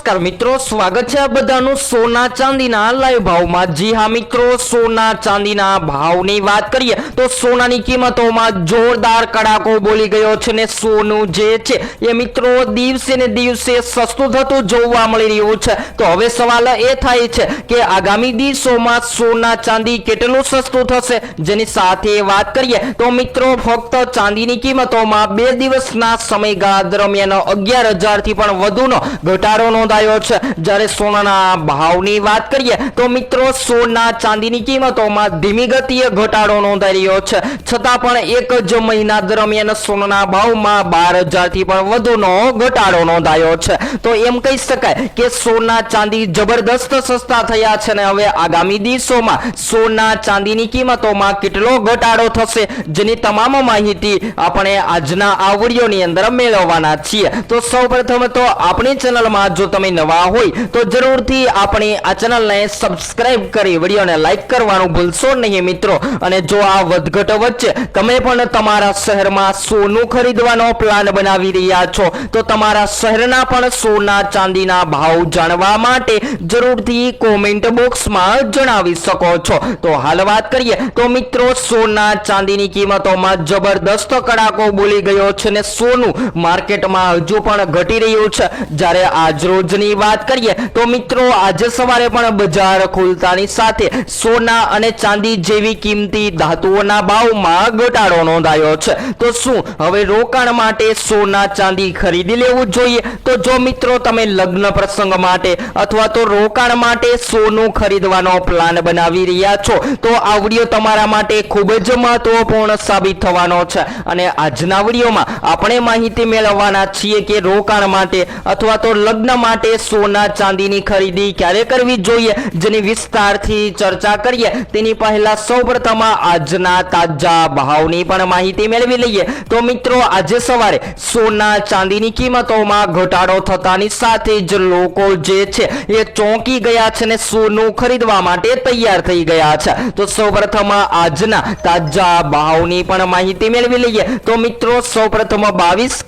नमस्कार मित्रों, स्वागत है बधानु सोना चांदीना लाइव भाव में। जी हाँ मित्रों, सोना चांदीना भावनी बात करिए तो सोनानी किंमतों जोरदार कड़ाको बोली गयो छे ने सोनू जे छे ए मित्रों दिवसे ने दिवसे सस्तुं थतुं जोवा मळी रह्युं छे। तो हवे सवाल ए थाय छे के आगामी दिवसोमां सोना चांदी केटलुं सस्तुं थशे। जेनी साथे वात करिए तो मित्रों फक्त चांदीनी किंमतों 2 दिवसना समयगाळा दरमियान 11,000 थी पण वधुनो घटाडो नोंधायो छे। ज्यारे सोनाना भावनी वात करिए तो मित्रों सोना चांदीनी किंमतों धीमी गतिए घटाडो नोंधाई रह्यो छे। छतां पण एक ज महीना दरमियान सोनाना भावमां 12,000 थी पण वधुनो घटाडो नोंधायो छे। तो एम कही शकाय के सोना चांदी जबरदस्त सस्ता थया छे ने हवे आगामी दिवसोमां सोना चांदीनी किंमतों केटलो घटाडो थशे जेनी तमाम माहिती आपणे आजना आ विडियोनी अंदर मेळववाना छीए। तो सौप्रथम तो आपणी चेनल में जो तमे नवा होय तो जरूर थी अपनी आ चेनल ने सब्सक्राइब करी वीडियो ने लाइक करवानुं भूलशो नहीं मित्रों। अने जो आ वधघट वच्चे तमे पण तमारा शहर में सोनू खरीदवानो प्लान बनावी रह्या छो तो तमारा शहरना पण सोना चांदीना भाव जाणवा माटे जरूर थी कॉमेंट बॉक्स में जणावी शको छो। तो हाल बात करिए तो मित्रों सोना चांदीनी कीमतों में जबरदस्त कड़ाको बोली गयो छे ने सोनू मार्केट में हजू पण घटी रह्युं छे। જ્યારે આજ રોજની વાત કરીએ તો મિત્રો આજે સવારે પણ બજાર ખુલતાની સાથે સોના અને ચાંદી જેવી કિંમતી ધાતુઓના ભાવમાં ઘટાડો નોંધાયો છે। તો શું હવે રોકાણ માટે સોના ચાંદી ખરીદી લેવું જોઈએ? તો જો મિત્રો તમે લગ્ન પ્રસંગ માટે અથવા તો રોકાણ માટે સોનું ખરીદવાનો પ્લાન બનાવી રહ્યા છો તો આ વિડિયો તમારા માટે ખૂબ જ મહત્વપૂર્ણ સાબિત થવાનો છે। અને આજના વિડિયોમાં આપણે માહિતી મેળવવાના છીએ કે રોકાણ માટે अथवा तो लग्न माटे सोना चांदीनी खरीदी क्यारे करवी जोईए जेनी विस्तारथी चर्चा करीए तेनी पहेला सौप्रथम आजना ताजा भावनी पण माहिती मेळवी लईए। तो मित्रों आजे सवारे सोना चांदीनी कीमतोमां घटाडो थतानी साथे ज लोको जे छे ए चौंकी गया छे ने सोનું खरीदवा माटे तैयार थई गया छे। तो सौप्रथम आजना ताजा भावनी पण माहिती मेळवी लईए। तो मित्रों सौप्रथम 22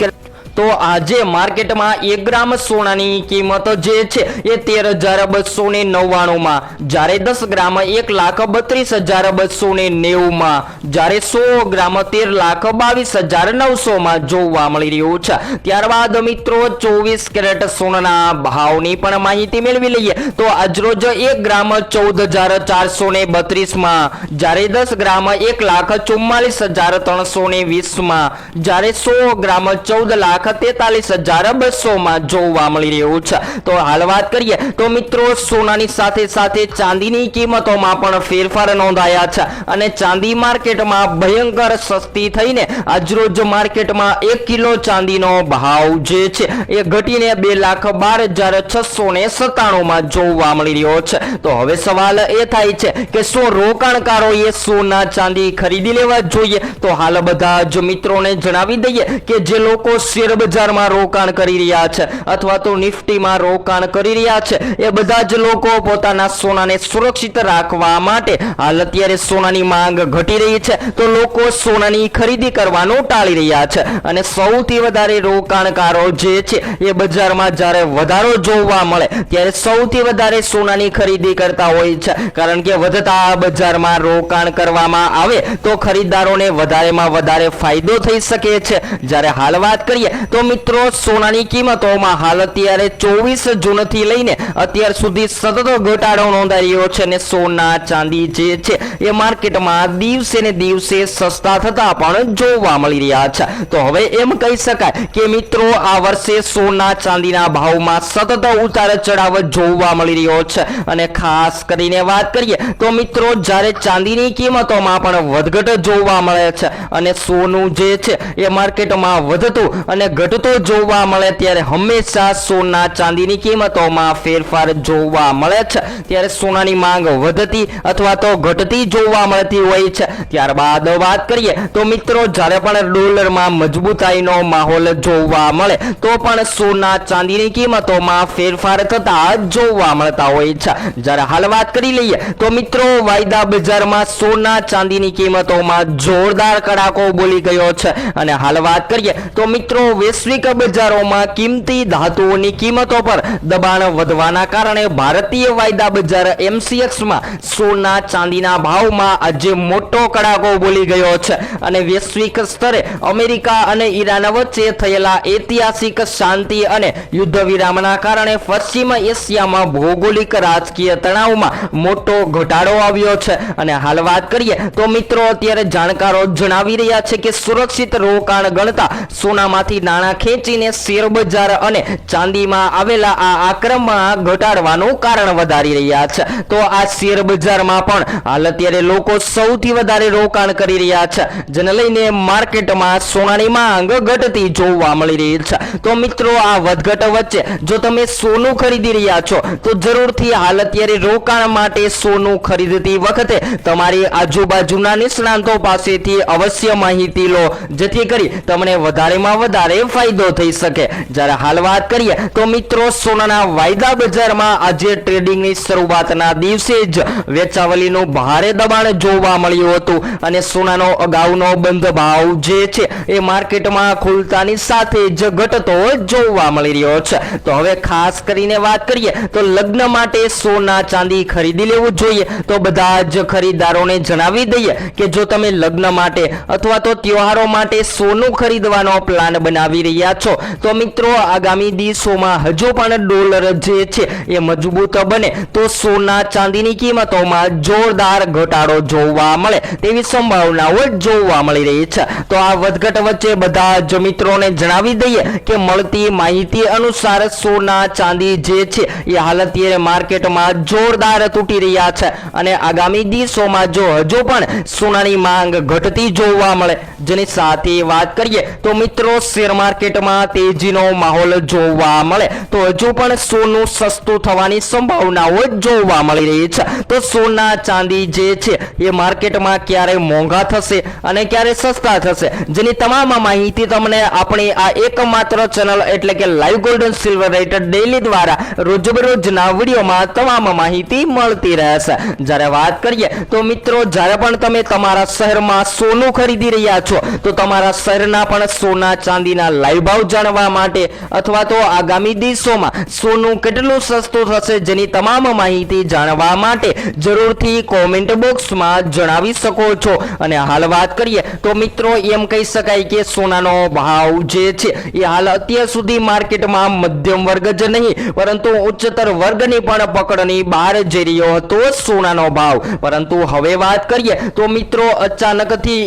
तो आज मार्केट में 1 ग्राम सोना की कीमत जे छे ए 13,299 में, जारे 10 ग्राम 1,32,290 में, जारे 100 ग्राम 13,22,900 में जोवा मळी रह्युं छे। त्यारबाद मित्रों 24 कैरेट सोना भावनी पण माहिती मेळवी लईए। तो आज रोज 1 ग्राम 14,432 में, जारे 10 ग्राम 1,44,320 में, जारे 100 ग्राम 14,43,200 में जोवा मळी रह्युं छे। तो हाल बात करिए तो मित्रों सोनानी साथे साथे चांदीनी कीमतोमां पण फेरफार नोंधाया छे अने चांदी मार्केट में भयंकर सस्ती थईने आज रोज मार्केट में 1 किलो चांदीनो भाव जे छे ए घटीने 2,12,697 में जोवा मळी रह्यो छे। तो हवे सवाल ए थाय छे के शुं रोकाणकारोए सोना चांदी खरीदी लेवा जोईए? तो हाल बधा ज मित्रोने जणावी दઈએ के जे लोको शेर बजार में रोकाण करी रह्या छे अथवा तो निफ्टी में रोकाण करी रह्या छे ए बधा ज लोको पोताना सोनाने सुरक्षित राखवा माटे हाल अत्यारे सोनानी मांग घटी रही छे तो लोको सोनानी खरीदी करवानुं टाळी रह्या छे। अने सौथी वधारे रोकाणकारो जे छे ए बजारमां ज्यारे वधारो जोवा मळे त्यारे सौथी वधारे सोनानी खरीदी करता होय छे, कारण के वधता बजारमां रोकाण करवामां आवे तो खरीददारोने वधारेमां वधारे फायदो थई शके छे। ज्यारे हाल वात करिए तो मित्रों सोनानी कीमतोमां हाल अत्यारे 24 जून थी लईने अत्यार सुधी सतत घटाडो नोंधाई रह्यो छे ने सोना चांदी जे छे ए मार्केटमां दिवसे ने दिवसे सस्ता थता पण जोवा मळी रह्या छे। तो हवे एम कही शकाय के मित्रों आ वर्षे सोना चांदीना भावमां सतत उतार चढ़ाव जोवा मळी रह्यो छे। अने खास करीने वात करीए तो मित्रों ज्यारे चांदीनी कीमतोमां पण वधघट जोवा मळे छे अने सोનું जे छे ए मार्केटमां વધતું અને ઘટતો જોવા મળે ત્યારે હંમેશા સોના ચાંદીની કિંમતોમાં ફેરફાર જોવા મળે છે। ત્યારે સોનાની માંગ વધતી અથવા તો ઘટતી જોવા મળતી હોય છે। ત્યારબાદ વાત કરીએ તો મિત્રો જ્યારે પણ ડોલરમાં મજબૂતાઈનો માહોલ જોવા મળે તો પણ સોના ચાંદીની કિંમતોમાં ફેરફાર થતા જોવા મળતા હોય છે। જ્યારે હાલ વાત કરી લઈએ તો મિત્રો વાયદા બજારમાં સોના ચાંદીની કિંમતોમાં જોરદાર કડાકો બોલી ગયો છે અને હાલ વાત કરીએ તો મિત્રો વૈશ્વિક બજારોમાં કિંમતી ધાતુઓની કિંમતો પર દબાણ વધવાના કારણે ભારતીય વાયદા બજાર MCX માં સોના ચાંદીના ભાવમાં આજે મોટો કડાકો બોલી ગયો છે અને વૈશ્વિક સ્તરે અમેરિકા અને ઈરાન વચ્ચે થયેલા ઐતિહાસિક શાંતિ અને યુદ્ધ વિરામના કારણે પશ્ચિમ એશિયામાં ભૌગોલિક રાજકીય તણાવમાં મોટો ઘટાડો આવ્યો છે અને હાલ વાત કરીએ તો મિત્રો અત્યારે જાણકારો જણાવી રહ્યા છે કે સુરક્ષિત રોકાણ ગણતા સોનામાંથી નાણાં ખેંચીને શેર બજાર અને ચાંદીમાં આવેલા આ આક્રમણ ઘટાડવાનું કારણ વધારી રહ્યા છે તો આ શેર બજારમાં પણ હાલ અત્યારે લોકો સૌથી વધારે રોકાણ કરી રહ્યા છે જેને લઈને માર્કેટમાં સોનાની માંગ ઘટતી જોવા મળી રહી છે તો મિત્રો આ વધઘટ વચ્ચે જો તમે સોનું ખરીદી રહ્યા છો તો જરૂરથી હાલ અત્યારે રોકાણ માટે સોનું ખરીદતી વખતે તમારી આજુબાજુના નિષ્ણાંતો પાસેથી અવશ્ય માહિતી લો જેથી કરી તમને વધારેમાં વધારે ફાયદો થઈ શકે જ્યારે હાલ વાત કરીએ તો મિત્રો સોનાના વાયદા બજારમાં આજે ટ્રેડિંગની શરૂઆતના દિવસે જ વેચાવલીનું ભારે દબાણ જોવા મળ્યું હતું અને સોનાનો અગાઉનો બંધ ભાવ જે છે એ માર્કેટમાં ખુલતાની સાથે જ ઘટતો જોવા મળી રહ્યો છે તો હવે ખાસ કરીને વાત કરીએ તો લગ્ન માટે સોના ચાંદી ખરીદી લેવું જોઈએ તો બધા જ ખરીદદારોને જણાવી દઈએ કે જો તમે લગ્ન માટે અથવા તો તહેવારો માટે સોનું ખરીદવાનો પ્લાન બનાવી રહ્યા છો તો મિત્રો આગામી દિવસોમાં હજુ પણ ડોલર જે છે એ મજબૂત બને તો સોના ચાંદીની કિંમતોમાં જોરદાર ઘટાડો જોવા મળે તેવી સંભાવનાઓ જોવા મળી રહી છે તો આ વધઘટ વચ્ચે બધા જ મિત્રોને જણાવી દઈએ કે મળતી માહિતી અનુસાર સોના ચાંદી જે છે એ હાલ અત્યારે માર્કેટમાં જોરદાર તૂટી રહ્યા છે અને આગામી દિવસોમાં જો હજુ પણ સોનાની માંગ ઘટતી જોવા મળે જેની સાથે વાત કરીએ તો મિત્રો શેર માર્કેટમાં તેજીનો માહોલ જોવા મળે તો હજુ પણ સોનું સસ્તું થવાની સંભાવનાઓ જોવા મળી રહી છે તો સોના ચાંદી જે છે એ માર્કેટમાં ક્યારે મોંઘા થશે અને ક્યારે સસ્તા થશે જેની તમામ માહિતી તમને આપણી આ એકમાત્ર ચેનલ એટલે કે live gold and silver rate daily દ્વારા રોજબરોજના વિડીયોમાં તમામ માહિતી મળતી રહેશે જ્યારે વાત કરીએ તો મિત્રો જ્યારે પણ તમે તમારા શહેરમાં સોનું ખરીદી રહ્યા છો તો તમારા શહેરના પણ સોના ચાંદીના લાઈવ ભાવ જાણવા માટે અથવા તો આગામી દિવસોમાં સોનું કેટલું સસ્તું થશે જેની તમામ માહિતી જાણવા માટે જરૂરથી કોમેન્ટ બોક્સમાં જણાવી શકો છો અને હાલ વાત કરીએ તો મિત્રો એમ કહી શકાય કે સોનાનો ભાવ જે છે એ હાલ અત્યાર સુધી માર્કેટમાં મધ્યમ વર્ગ જ નહીં પરંતુ ઉચ્ચતર વર્ગની પણ પકડની બહાર જઈ રહ્યો હતો સોનાનો ભાવ પરંતુ હવે વાત કરીએ તો મિત્રો અચાનકથી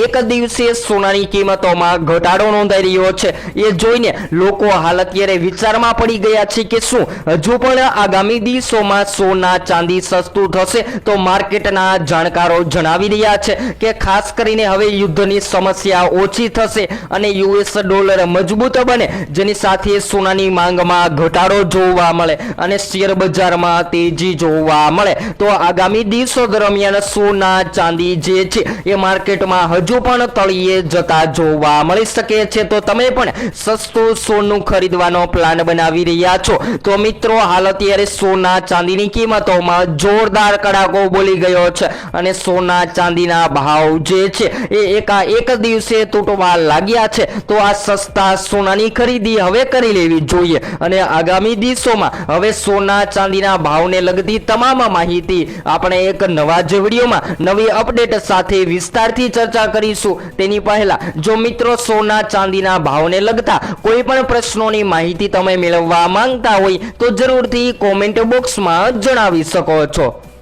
એક દિવસે સોનાની કિંમતોમાં ઘટાડો નોંધાઈ રહ્યો છે એ જોઈને લોકો હાલ અત્યારે વિચારમાં પડી ગયા છે કે શું હજુ પણ આગામી દિવસોમાં સોના ચાંદી સસ્તું થશે તો માર્કેટના જાણકારો જણાવી રહ્યા છે કે ખાસ કરીને હવે યુદ્ધની સમસ્યા ઓછી થશે અને US ડોલર મજબૂત બને જેની સાથે સોનાની માંગમાં ઘટાડો જોવા મળે અને શેર બજારમાં તેજી જોવા મળે તો આગામી દિવસો દરમિયાન સોના ચાંદી જે છે એ માર્કેટમાં હજુ પણ તળિયે જતા જોવા મળી શકે છે તો તમે પણ સસ્તું સોનું ખરીદવાનો પ્લાન બનાવી રહ્યા છો તો મિત્રો હાલ અત્યારે સોના ચાંદીની કિંમતોમાં જોરદાર કડાકો બોલી ગયો છે અને સોના ચાંદીના ભાવ જે છે એ એક દિવસે તૂટવા લાગ્યા છે તો આ સસ્તા સોનાની ખરીદી હવે કરી લેવી જોઈએ અને આગામી દિવસોમાં હવે સોના ચાંદીના ભાવને લગતી તમામ માહિતી આપણે એક નવા જ વિડીયોમાં નવી અપડેટ સાથે વિસ્તારથી ચર્ચા કરીશું તેની પહેલા જો મિત્રો સોના ચાંદીના ભાવને લગતા કોઈ પણ પ્રશ્નોની માહિતી તમે મેળવવા માંગતા હોય તો જરૂરથી કોમેન્ટ બોક્સમાં જણાવી શકો છો।